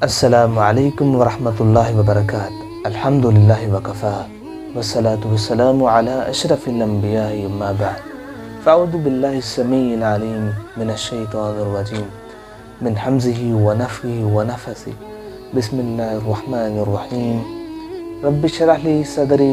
السلام علیکم ورحمۃ اللہ وبرکاتہ۔ الحمدللہ وکفی والصلاة والسلام علی اشرف الانبیاء اما بعد، فاعوذ باللہ السمیع العلیم من الشیطان الرجیم من حمزہ ونفخہ ونفثہ، بسم اللہ الرحمن الرحیم۔ رب اشرح لی صدری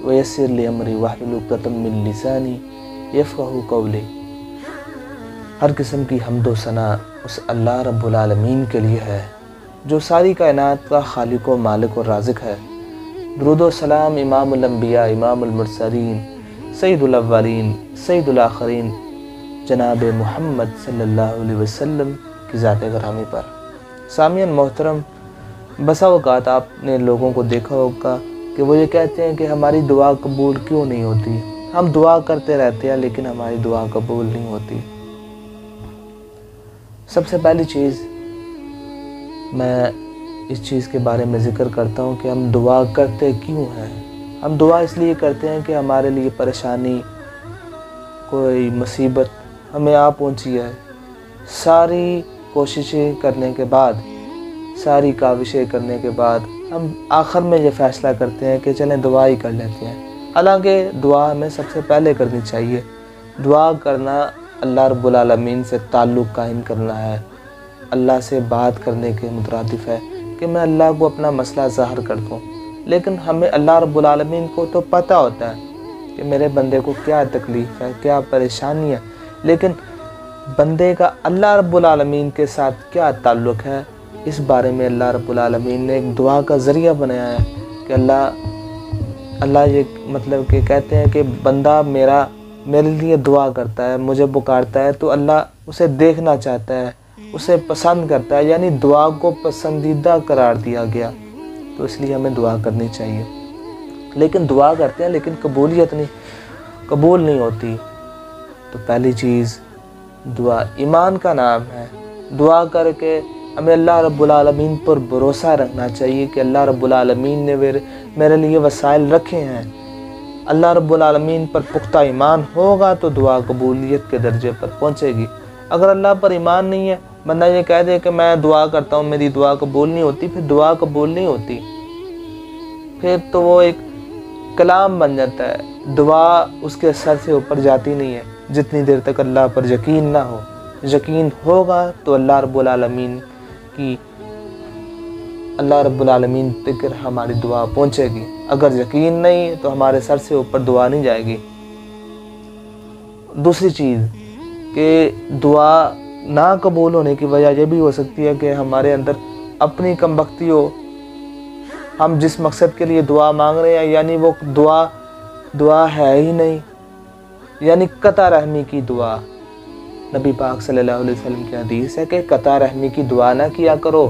ویسر لی امری واحلل عقدۃ من لسانی یفقہوا قولی۔ ہر قسم کی حمد و ثنا اس اللہ رب العالمین کے لیے ہے جو ساری کائنات کا خالق و مالک و رازق ہے۔ درود و سلام امام الانبیاء امام المرسلین سید الاولین سید الآخرین جناب محمد صلی اللہ علیہ وسلم کی ذات گرامی پر۔ سامعین محترم، بسا اوقات آپ نے لوگوں کو دیکھا ہوگا کہ وہ یہ کہتے ہیں کہ ہماری دعا قبول کیوں نہیں ہوتی، ہم دعا کرتے رہتے ہیں لیکن ہماری دعا قبول نہیں ہوتی۔ سب سے پہلی چیز میں اس چیز کے بارے میں ذکر کرتا ہوں کہ ہم دعا کرتے کیوں ہیں۔ ہم دعا اس لیے کرتے ہیں کہ ہمارے لیے پریشانی، کوئی مصیبت ہمیں آ پہنچی ہے، ساری کوششیں کرنے کے بعد، ساری کاوشیں کرنے کے بعد ہم آخر میں یہ فیصلہ کرتے ہیں کہ چلیں دعا ہی کر لیتے ہیں۔ حالانکہ دعا ہمیں سب سے پہلے کرنی چاہیے۔ دعا کرنا اللہ رب العالمین سے تعلق قائم کرنا ہے، اللہ سے بات کرنے کے مترادف ہے کہ میں اللہ کو اپنا مسئلہ ظاہر کر دوں۔ لیکن ہمیں اللہ رب العالمین کو تو پتہ ہوتا ہے کہ میرے بندے کو کیا تکلیف ہے، کیا پریشانی ہے، لیکن بندے کا اللہ رب العالمین کے ساتھ کیا تعلق ہے، اس بارے میں اللہ رب العالمین نے ایک دعا کا ذریعہ بنایا ہے کہ اللہ یہ مطلب کہ کہتے ہیں کہ بندہ میرے لیے دعا کرتا ہے، مجھے پکارتا ہے تو اللہ اسے دیکھنا چاہتا ہے، اسے پسند کرتا ہے، یعنی دعا کو پسندیدہ قرار دیا گیا۔ تو اس لیے ہمیں دعا کرنی چاہیے۔ لیکن دعا کرتے ہیں لیکن قبول نہیں ہوتی۔ تو پہلی چیز، دعا ایمان کا نام ہے۔ دعا کر کے ہمیں اللہ رب العالمین پر بھروسہ رکھنا چاہیے کہ اللہ رب العالمین نے میرے لیے وسائل رکھے ہیں۔ اللہ رب العالمین پر پختہ ایمان ہوگا تو دعا قبولیت کے درجے پر پہنچے گی۔ اگر اللہ پر ایمان نہیں ہے، بندہ یہ کہہ دے کہ میں دعا کرتا ہوں میری دعا قبول نہیں ہوتی، پھر دعا قبول نہیں ہوتی، پھر تو وہ ایک کلام بن جاتا ہے، دعا اس کے سر سے اوپر جاتی نہیں ہے جتنی دیر تک اللہ پر یقین نہ ہو۔ یقین ہوگا تو اللہ رب العالمین تک ہماری دعا پہنچے گی۔ اگر یقین نہیں ہے تو ہمارے سر سے اوپر دعا نہیں جائے گی۔ دوسری چیز کہ دعا نہ قبول ہونے کی وجہ یہ بھی ہو سکتی ہے کہ ہمارے اندر اپنی کم بختی ہو، ہم جس مقصد کے لیے دعا مانگ رہے ہیں یعنی وہ دعا ہے ہی نہیں، یعنی قطع رحمی کی دعا۔ نبی پاک صلی اللہ علیہ وسلم کی حدیث ہے کہ قطع رحمی کی دعا نہ کیا کرو،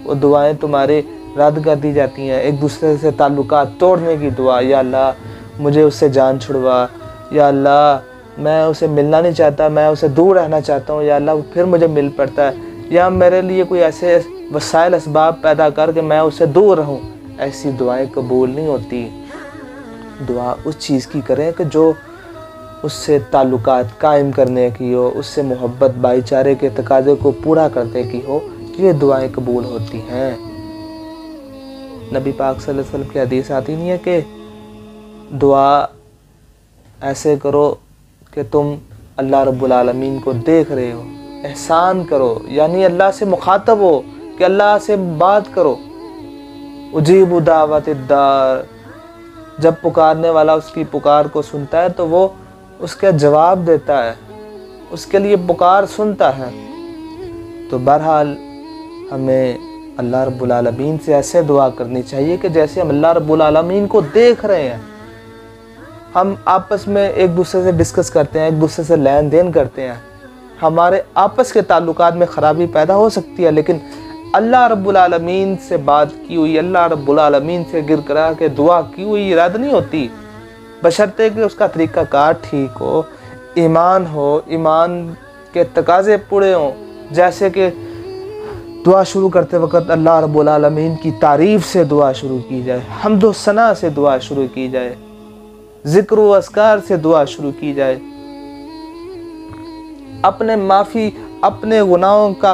وہ دعائیں تمہارے رد کر دی جاتی ہیں۔ ایک دوسرے سے تعلقات توڑنے کی دعا، یا اللہ مجھے اس سے جان چھڑوا، یا اللہ میں اسے ملنا نہیں چاہتا، میں اسے دور رہنا چاہتا ہوں، یا اللہ پھر مجھے مل پڑتا ہے، یا میرے لیے کوئی ایسے وسائل اسباب پیدا کر کے میں اسے دور رہوں۔ ایسی دعائیں قبول نہیں ہوتی۔ دعا اس چیز کی کریں کہ جو اس سے تعلقات قائم کرنے کی ہو، اس سے محبت بھائی چارے کے تقاضے کو پورا کرنے کی ہو، یہ دعائیں قبول ہوتی ہیں۔ نبی پاک صلی اللہ علیہ وسلم کی حدیث آتی نہیں ہے کہ دعا ایسے کرو کہ تم اللہ رب العالمین کو دیکھ رہے ہو، احسان کرو، یعنی اللہ سے مخاطب ہو کہ اللہ سے بات کرو۔ اجیب دعوت الدار، جب پکارنے والا اس کی پکار کو سنتا ہے تو وہ اس کا جواب دیتا ہے، اس کے لیے پکار سنتا ہے۔ تو بہرحال ہمیں اللہ رب العالمین سے ایسے دعا کرنی چاہیے کہ جیسے ہم اللہ رب العالمین کو دیکھ رہے ہیں۔ ہم آپس میں ایک دوسرے سے ڈسکس کرتے ہیں، ایک دوسرے سے لین دین کرتے ہیں، ہمارے آپس کے تعلقات میں خرابی پیدا ہو سکتی ہے، لیکن اللہ رب العالمین سے بات کی ہوئی، اللہ رب العالمین سے گر کرا کے دعا کی ہوئی رد نہیں ہوتی، بشرطے کہ اس کا طریقہ کار ٹھیک ہو، ایمان کے تقاضے پورے ہوں، جیسے کہ دعا شروع کرتے وقت اللہ رب العالمین کی تعریف سے دعا شروع کی جائے، حمد و ثنا سے دعا شروع کی جائے، ذکر و اذکار سے دعا شروع کی اپنے گناہوں کا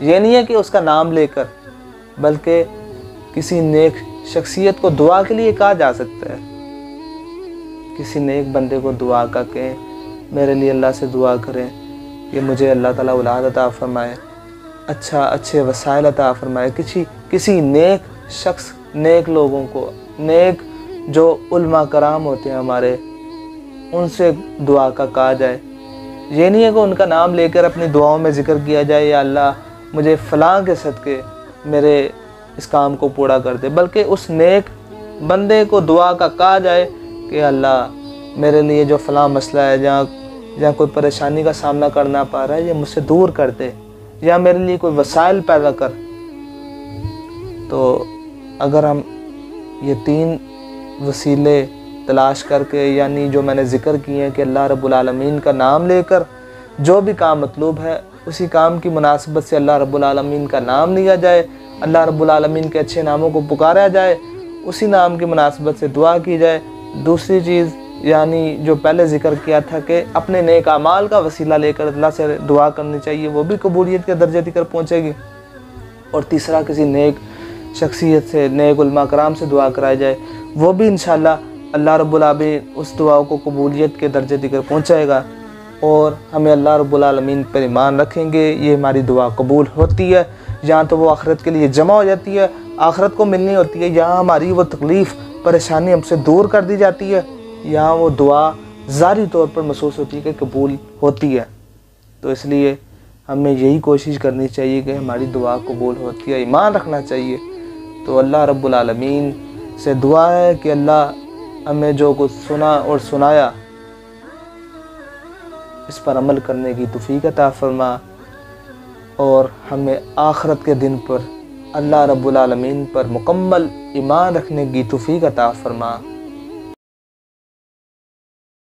یہ نہیں ہے کہ اس کا نام لے کر، بلکہ کسی نیک شخصیت کو دعا کے لیے کہا جا سکتا ہے۔ کسی نیک بندے کو دعا کا کہیں، میرے لیے اللہ سے دعا کریں کہ مجھے اللہ تعالیٰ اولاد عطا فرمائے، اچھے وسائل عطا فرمائے۔ کسی نیک شخص، نیک لوگوں کو، نیک جو علماء کرام ہوتے ہیں ہمارے، ان سے دعا کا کہا جائے۔ یہ نہیں ہے کہ ان کا نام لے کر اپنی دعاؤں میں ذکر کیا جائے، یا اللہ مجھے فلاں کے صدقے میرے اس کام کو پورا کر دے، بلکہ اس نیک بندے کو دعا کا کہا جائے کہ اللہ میرے لیے جو فلاں مسئلہ ہے، جہاں کوئی پریشانی کا سامنا کرنا پا رہا ہے، یہ مجھ سے دور کر دے، یا میرے لیے کوئی وسائل پیدا کر۔ تو اگر ہم یہ 3 وسیلے تلاش کر کے، یعنی جو میں نے ذکر کیے ہیں کہ اللہ رب العالمین کا نام لے کر جو بھی کام مطلوب ہے، اسی کام کی مناسبت سے اللہ رب العالمین کا نام لیا جائے، اللہ رب العالمین کے اچھے ناموں کو پکارا جائے، اسی نام کی مناسبت سے دعا کی جائے۔ دوسری چیز یعنی جو پہلے ذکر کیا تھا کہ اپنے نیک اعمال کا وسیلہ لے کر اللہ سے دعا کرنی چاہیے، وہ بھی قبولیت کے درجے تک پہنچے گی۔ اور تیسرا کسی نیک شخصیت سے، نیک علماء کرام سے دعا کرائی جائے، وہ بھی انشاءاللہ اللہ رب العالمین اس دعا کو قبولیت کے درجے تک پہنچائے گا، اور ہمیں اللہ رب العالمین پر ایمان رکھیں گے یہ ہماری دعا قبول ہوتی ہے، یہاں تو وہ آخرت کے لیے جمع ہو جاتی ہے، آخرت کو ملنی ہوتی ہے، یہاں ہماری وہ تکلیف پریشانی ہم سے دور کر دی جاتی ہے، یہاں وہ دعا ظاہری طور پر محسوس ہوتی ہے کہ قبول ہوتی ہے۔ تو اس لیے ہمیں یہی کوشش کرنی چاہیے کہ ہماری دعا قبول ہوتی ہے، ایمان رکھنا چاہیے۔ تو اللہ رب العالمین سے دعا ہے کہ اللہ ہمیں جو کچھ سنا اور سنایا اس پر عمل کرنے کی توفیق عطا فرما، اور ہمیں آخرت کے دن پر اللہ رب العالمین پر مکمل ایمان رکھنے کی توفیق عطا فرما۔